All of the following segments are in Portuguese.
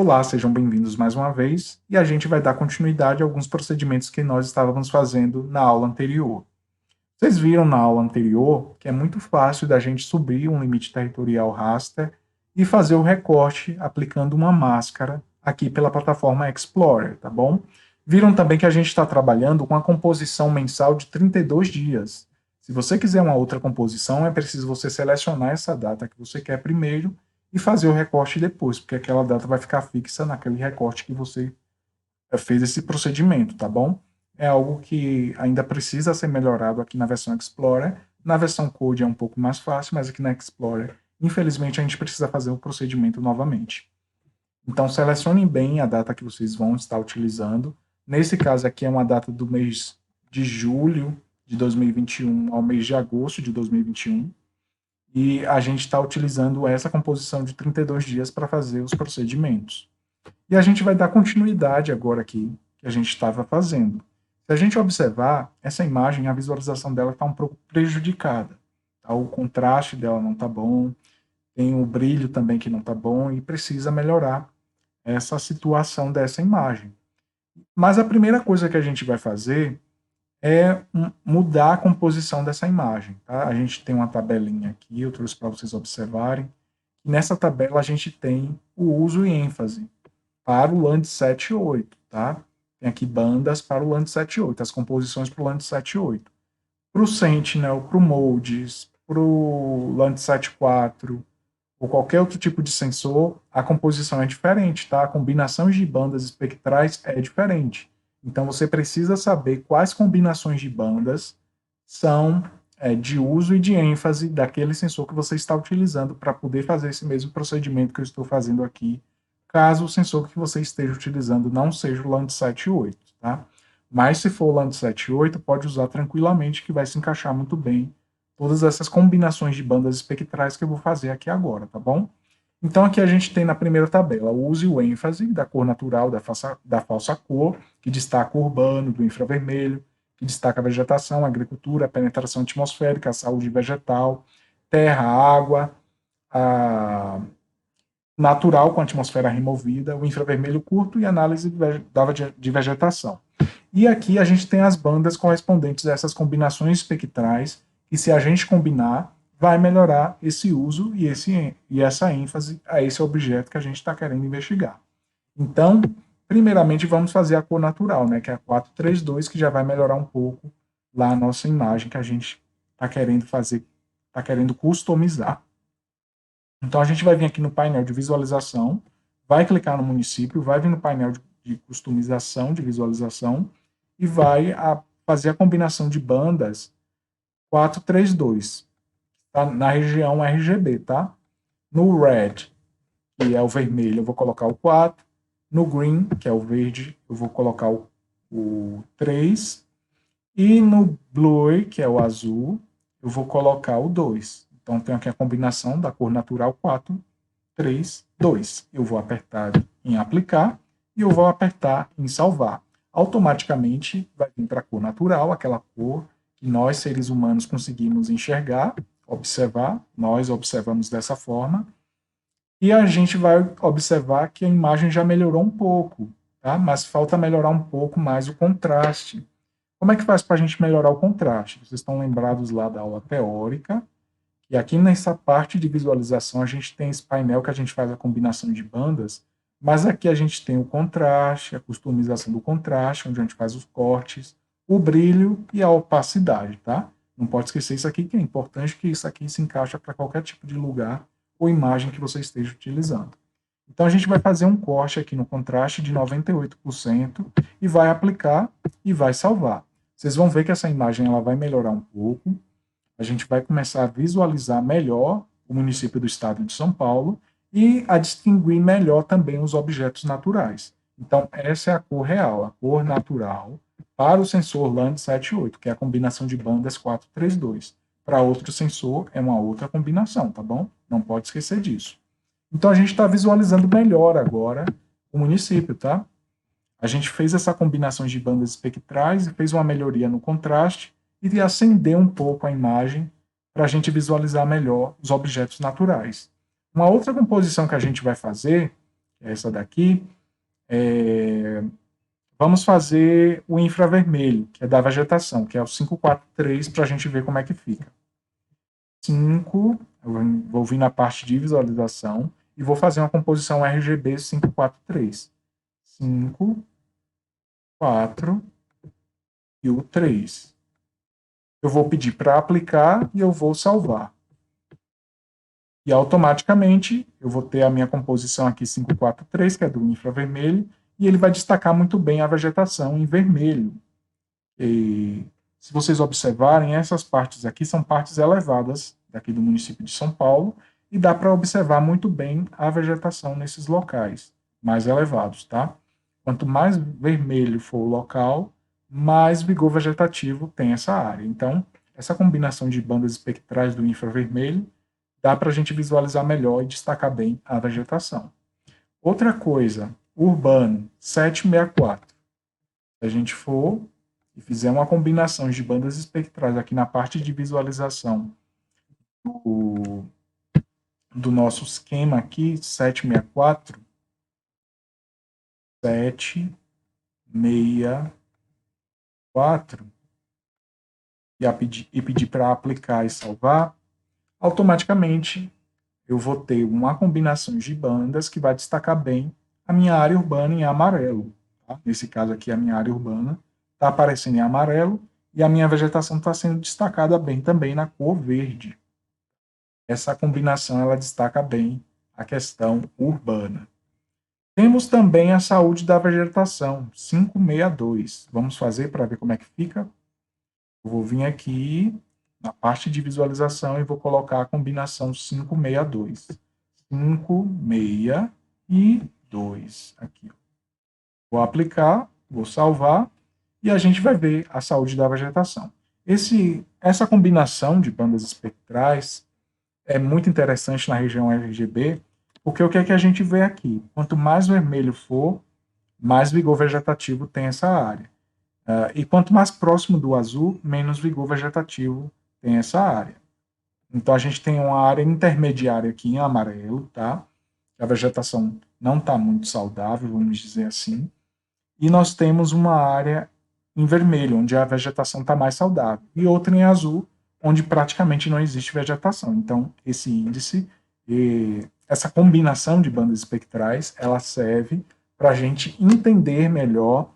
Olá, sejam bem-vindos mais uma vez e a gente vai dar continuidade a alguns procedimentos que nós estávamos fazendo na aula anterior. Vocês viram na aula anterior que é muito fácil da gente subir um limite territorial raster e fazer o recorte aplicando uma máscara aqui pela plataforma Explorer, tá bom? Viram também que a gente está trabalhando com a composição mensal de 32 dias. Se você quiser uma outra composição, é preciso você selecionar essa data que você quer primeiro e fazer o recorte depois, porque aquela data vai ficar fixa naquele recorte que você fez esse procedimento, tá bom? É algo que ainda precisa ser melhorado aqui na versão Explorer. Na versão Code é um pouco mais fácil, mas aqui na Explorer, infelizmente, a gente precisa fazer o procedimento novamente. Então, selecionem bem a data que vocês vão estar utilizando. Nesse caso aqui é uma data do mês de julho de 2021 ao mês de agosto de 2021. E a gente está utilizando essa composição de 32 dias para fazer os procedimentos. E a gente vai dar continuidade agora aqui, que a gente estava fazendo. Se a gente observar, essa imagem, a visualização dela está um pouco prejudicada. Tá? O contraste dela não está bom, tem o brilho também que não está bom e precisa melhorar essa situação dessa imagem. Mas a primeira coisa que a gente vai fazer é mudar a composição dessa imagem. Tá? A gente tem uma tabelinha aqui, eu trouxe para vocês observarem. Nessa tabela a gente tem o uso e ênfase para o Landsat 8, tá? Tem aqui bandas para o Landsat 8, as composições para o Landsat 8. Para o Sentinel, para o MODIS, para o Landsat 4, ou qualquer outro tipo de sensor, a composição é diferente, tá? A combinação de bandas espectrais é diferente. Então, você precisa saber quais combinações de bandas são de uso e de ênfase daquele sensor que você está utilizando para poder fazer esse mesmo procedimento que eu estou fazendo aqui, caso o sensor que você esteja utilizando não seja o Landsat 8, tá? Mas se for o Landsat 8, pode usar tranquilamente, que vai se encaixar muito bem todas essas combinações de bandas espectrais que eu vou fazer aqui agora, tá bom? Então aqui a gente tem na primeira tabela o uso e o ênfase da cor natural, da falsa cor, que destaca o urbano, do infravermelho, que destaca a vegetação, a agricultura, a penetração atmosférica, a saúde vegetal, terra, água, a natural com a atmosfera removida, o infravermelho curto e análise de vegetação. E aqui a gente tem as bandas correspondentes a essas combinações espectrais, que se a gente combinar, vai melhorar esse uso e essa ênfase a esse objeto que a gente está querendo investigar. Então, primeiramente, vamos fazer a cor natural, né, que é a 432, que já vai melhorar um pouco lá a nossa imagem que a gente está querendo fazer, está querendo customizar. Então, a gente vai vir aqui no painel de visualização, vai clicar no município, vai vir no painel de customização, de visualização, e vai fazer a combinação de bandas 432, tá? Na região RGB, tá? No red, que é o vermelho, eu vou colocar o 4. No green, que é o verde, eu vou colocar o 3. E no blue, que é o azul, eu vou colocar o 2. Então, tenho aqui a combinação da cor natural 4, 3, 2. Eu vou apertar em aplicar e eu vou apertar em salvar. Automaticamente vai vir para a cor natural, aquela cor que nós, seres humanos, conseguimos enxergar, observar. Nós observamos dessa forma. E a gente vai observar que a imagem já melhorou um pouco, tá? Mas falta melhorar um pouco mais o contraste. Como é que faz para a gente melhorar o contraste? Vocês estão lembrados lá da aula teórica, e aqui nessa parte de visualização a gente tem esse painel que a gente faz a combinação de bandas, mas aqui a gente tem o contraste, a customização do contraste, onde a gente faz os cortes, o brilho e a opacidade, tá? Não pode esquecer isso aqui, que é importante, que isso aqui se encaixa para qualquer tipo de lugar ou imagem que você esteja utilizando. Então a gente vai fazer um corte aqui no contraste de 98% e vai aplicar e vai salvar. Vocês vão ver que essa imagem ela vai melhorar um pouco. A gente vai começar a visualizar melhor o município do estado de São Paulo e a distinguir melhor também os objetos naturais. Então, essa é a cor real, a cor natural para o sensor Landsat 8, que é a combinação de bandas 432. Para outro sensor, é uma outra combinação, tá bom? Não pode esquecer disso. Então, a gente está visualizando melhor agora o município, tá? A gente fez essa combinação de bandas espectrais e fez uma melhoria no contraste e acender um pouco a imagem para a gente visualizar melhor os objetos naturais. Uma outra composição que a gente vai fazer, que é essa daqui, vamos fazer o infravermelho, que é da vegetação, que é o 543, para a gente ver como é que fica. 5, eu vou vir na parte de visualização e vou fazer uma composição RGB 543. 5, 4 e o 3. Eu vou pedir para aplicar e eu vou salvar. E automaticamente eu vou ter a minha composição aqui 543, que é do infravermelho, e ele vai destacar muito bem a vegetação em vermelho. E se vocês observarem, essas partes aqui são partes elevadas daqui do município de São Paulo, e dá para observar muito bem a vegetação nesses locais mais elevados, tá? Quanto mais vermelho for o local, mais vigor vegetativo tem essa área. Então, essa combinação de bandas espectrais do infravermelho dá para a gente visualizar melhor e destacar bem a vegetação. Outra coisa, urbano, 764. Se a gente for e fizer uma combinação de bandas espectrais aqui na parte de visualização do nosso esquema aqui, 764, 764, e pedir para aplicar e salvar, automaticamente eu vou ter uma combinação de bandas que vai destacar bem a minha área urbana em amarelo. Tá? Nesse caso aqui, a minha área urbana está aparecendo em amarelo e a minha vegetação está sendo destacada bem também na cor verde. Essa combinação ela destaca bem a questão urbana. Temos também a saúde da vegetação, 562. Vamos fazer para ver como é que fica? Eu vou vir aqui na parte de visualização e vou colocar a combinação 562. 562 aqui. Vou aplicar, vou salvar e a gente vai ver a saúde da vegetação. Essa combinação de bandas espectrais é muito interessante na região RGB, porque o que é que a gente vê aqui? Quanto mais vermelho for, mais vigor vegetativo tem essa área. E quanto mais próximo do azul, menos vigor vegetativo tem essa área. Então a gente tem uma área intermediária aqui em amarelo, tá? A vegetação não está muito saudável, vamos dizer assim. E nós temos uma área em vermelho, onde a vegetação está mais saudável. E outra em azul, onde praticamente não existe vegetação. Então, esse índice, essa combinação de bandas espectrais, ela serve para a gente entender melhor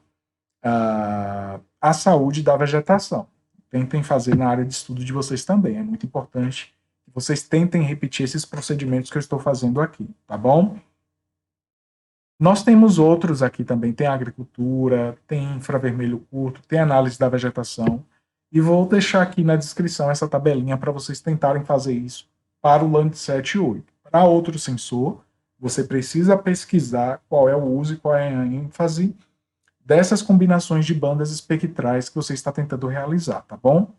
a saúde da vegetação. Tentem fazer na área de estudo de vocês também. É muito importante que vocês tentem repetir esses procedimentos que eu estou fazendo aqui, tá bom? Nós temos outros aqui também, tem agricultura, tem infravermelho curto, tem análise da vegetação, e vou deixar aqui na descrição essa tabelinha para vocês tentarem fazer isso para o Landsat 8. Para outro sensor, você precisa pesquisar qual é o uso e qual é a ênfase dessas combinações de bandas espectrais que você está tentando realizar, tá bom?